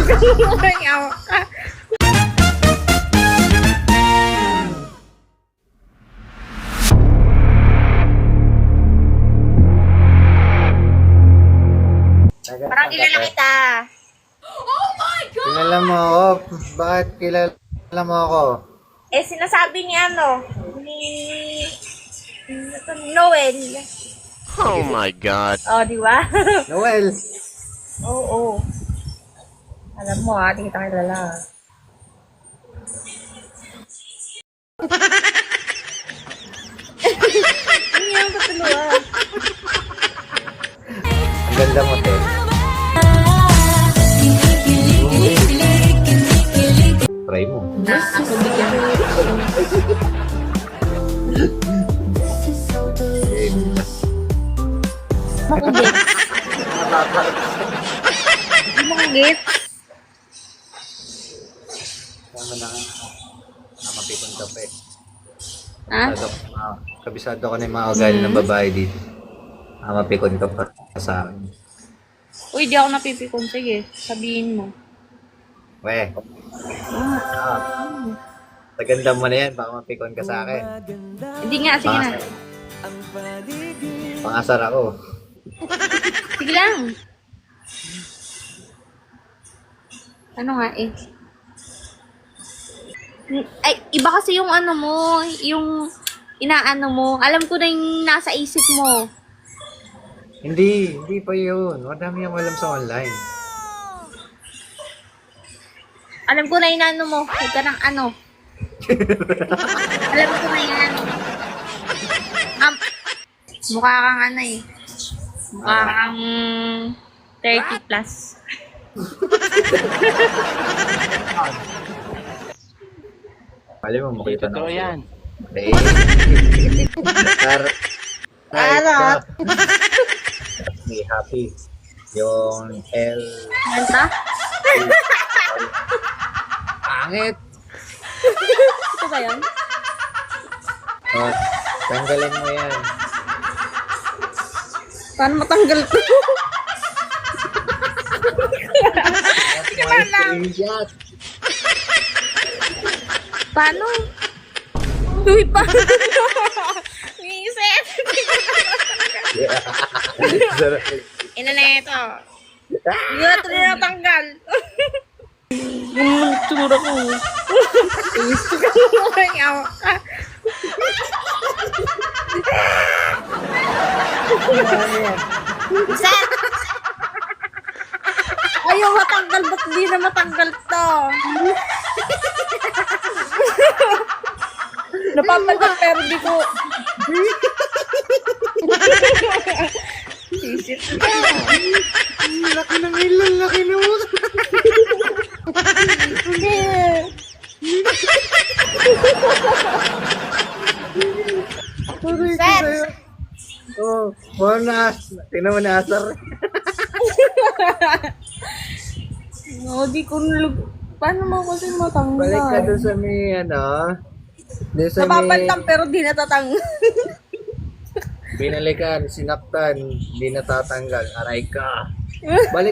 Yawa ka. Parang kilala kita. Kilala mo ako? Bakit kilala mo ako? Eh, sinasabi ni Noel. Oh my God. Oh, di ba? Noel! Oo. Alam mo di kita kilala. Ano yung katuluan? Ang ganda mo, te. Try mo. Ako bigyan. Makugit. Makugit. Tama na. Mapipon ka pa eh. Ha? Kabisado ko na yung mga ugali ng babae dito. Mapikon ka pa sa akin. Uy, di ako napipikon. Sige, sabihin mo. Weh. Taganda mo na yan. Baka mapikon ka sa akin. Hindi nga, sige na. Pangasar ako. Sige lang. Ano nga eh? Ay, iba kasi yung ano mo, yung inaano mo. Alam ko na yung nasa isip mo. Hindi pa yun. Madami yung alam sa online. Alam ko na inaano mo. Huwag ka ng ano. Alam ko na yan. Mukha kang ano eh. Mukha kang 30 plus. Mali mo, makita na Totoo yan. Eh. Charot. May happy. Yung L. Ganda? Pangit! Ito ba yun? Oh, tanggalin mo yan. Paano matanggal ko? Screenshot. Paano? Uy, paano? Isip! Ina na ito. Hindi na ito natanggal. Yung tsura ko. Yawa ka. Set! Ayaw matanggal. Ba't di na matanggal to? Napapagod pero di ko. Isip ka. Laki ng ilan, laki ng mukha. Hindi. Set! Oh, tingnan mo na asar. Di ko paano mo kasi matanggal? Balik ka doon sa may doon sa may Napapantang pero di natatanggal. binalikan, sinaktan, hindi natatanggal. Aray ka. Balik